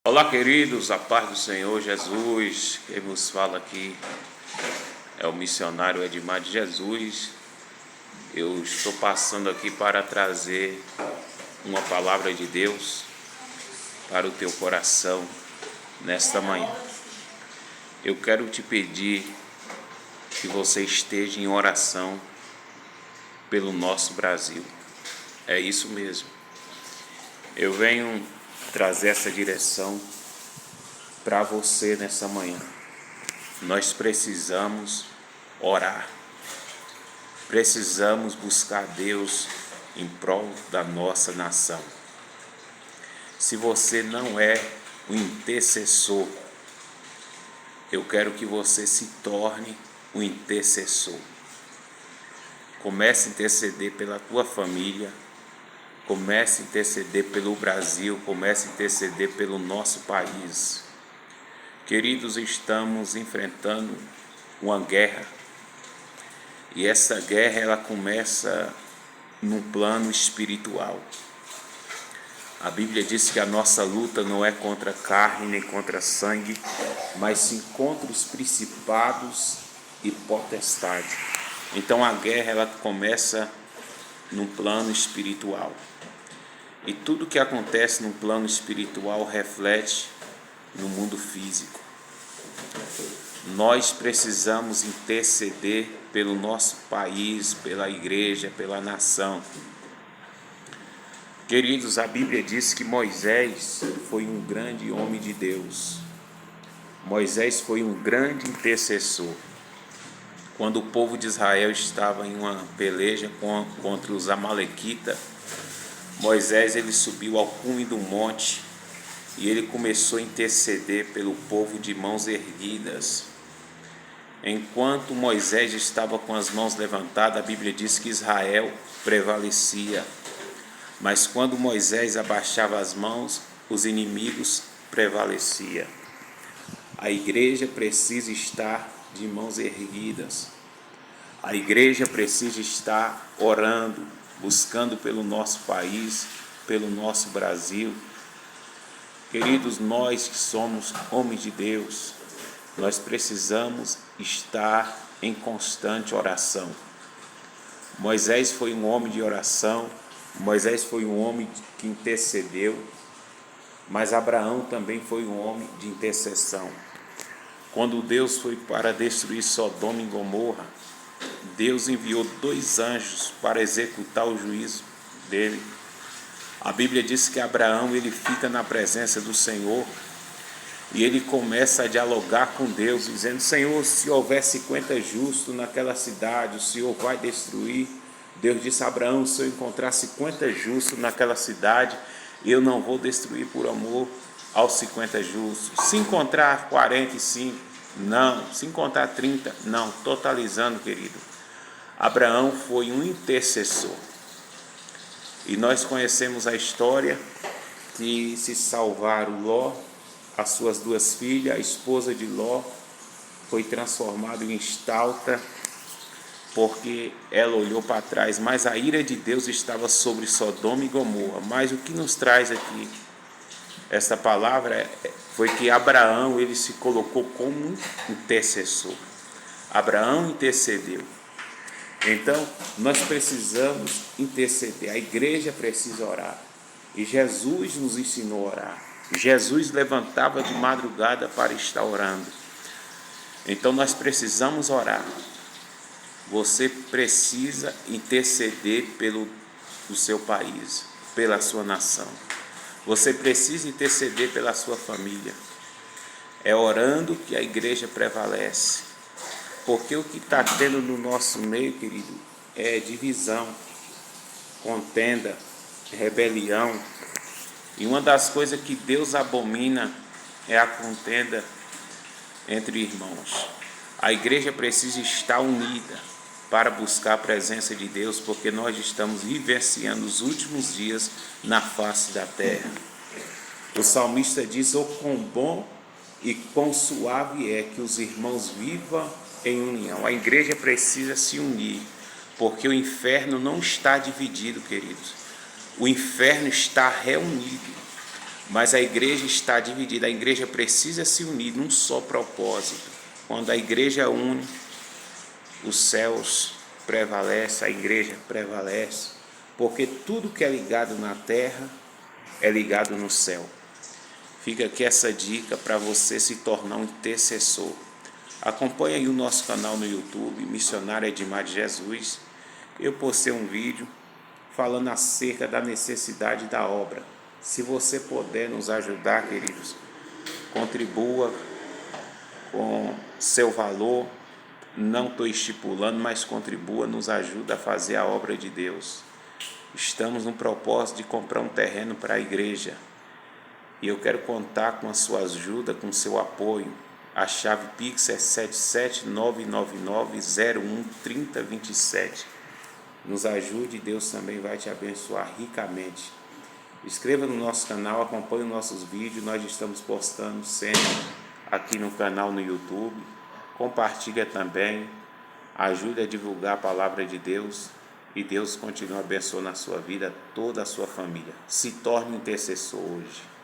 Olá, queridos, a paz do Senhor Jesus. Quem vos fala aqui é o missionário Edmar de Jesus. Eu estou passando aqui para trazer uma palavra de Deus para o teu coração nesta manhã. Eu quero te pedir que você esteja em oração pelo nosso Brasil. É isso mesmo. Eu venho trazer essa direção para você nessa manhã. Nós precisamos orar. Precisamos buscar Deus em prol da nossa nação. Se você não é um intercessor, eu quero que você se torne um intercessor. Comece a interceder pela tua família, comece a interceder pelo Brasil, comece a interceder pelo nosso país. Queridos, estamos enfrentando uma guerra. E essa guerra ela começa num plano espiritual. A Bíblia diz que a nossa luta não é contra carne nem contra sangue, mas sim contra os principados e potestades. Então a guerra ela começa num plano espiritual. E tudo que acontece no plano espiritual reflete no mundo físico. Nós precisamos interceder pelo nosso país, pela igreja, pela nação. Queridos, a Bíblia diz que Moisés foi um grande homem de Deus. Moisés foi um grande intercessor. Quando o povo de Israel estava em uma peleja contra os amalequitas, Moisés ele subiu ao cume do monte e ele começou a interceder pelo povo de mãos erguidas. Enquanto Moisés estava com as mãos levantadas, a Bíblia diz que Israel prevalecia. Mas quando Moisés abaixava as mãos, os inimigos prevaleciam. A igreja precisa estar de mãos erguidas. A igreja precisa estar orando, buscando pelo nosso país, pelo nosso Brasil. Queridos, nós que somos homens de Deus, nós precisamos estar em constante oração. Moisés foi um homem de oração, Moisés foi um homem que intercedeu, mas Abraão também foi um homem de intercessão. Quando Deus foi para destruir Sodoma e Gomorra, Deus enviou 2 anjos para executar o juízo dele. A Bíblia diz que Abraão ele fica na presença do Senhor e ele começa a dialogar com Deus, dizendo: Senhor, se houver 50 justos naquela cidade, o Senhor vai destruir? Deus disse a Abraão: se eu encontrar 50 justos naquela cidade, eu não vou destruir por amor aos 50 justos. Se encontrar 45, não. Se encontrar 30, não. Totalizando, querido, Abraão foi um intercessor. E nós conhecemos a história que se salvaram Ló, as suas 2 filhas, a esposa de Ló foi transformada em estalta porque ela olhou para trás, mas a ira de Deus estava sobre Sodoma e Gomorra. Mas o que nos traz aqui essa palavra foi que Abraão ele se colocou como intercessor. Abraão intercedeu. Então, nós precisamos interceder, a igreja precisa orar. E Jesus nos ensinou a orar. Jesus levantava de madrugada para estar orando. Então, nós precisamos orar. Você precisa interceder pelo seu país, pela sua nação. Você precisa interceder pela sua família. É orando que a igreja prevalece. Porque o que está tendo no nosso meio, querido, é divisão, contenda, rebelião. E uma das coisas que Deus abomina é a contenda entre irmãos. A igreja precisa estar unida para buscar a presença de Deus, porque nós estamos vivenciando os últimos dias na face da terra. O salmista diz: oh, quão bom e quão suave é que os irmãos vivam em união. A igreja precisa se unir, porque o inferno não está dividido, queridos. O inferno está reunido. Mas a igreja está dividida, a igreja precisa se unir num só propósito. Quando a igreja une, os céus prevalecem, a igreja prevalece, porque tudo que é ligado na terra é ligado no céu. Fica aqui essa dica para você se tornar um intercessor. Acompanhe aí o nosso canal no YouTube, Missionário Edmar de Jesus. Eu postei um vídeo falando acerca da necessidade da obra. Se você puder nos ajudar, queridos, contribua com seu valor. Não estou estipulando, mas contribua, nos ajuda a fazer a obra de Deus. Estamos no propósito de comprar um terreno para a igreja. E eu quero contar com a sua ajuda, com o seu apoio. A chave Pix é 77999013027. Nos ajude e Deus também vai te abençoar ricamente. Inscreva no nosso canal, acompanhe os nossos vídeos. Nós estamos postando sempre aqui no canal no YouTube. Compartilha também. Ajude a divulgar a palavra de Deus. E Deus continua abençoando a sua vida, toda a sua família. Se torne intercessor hoje.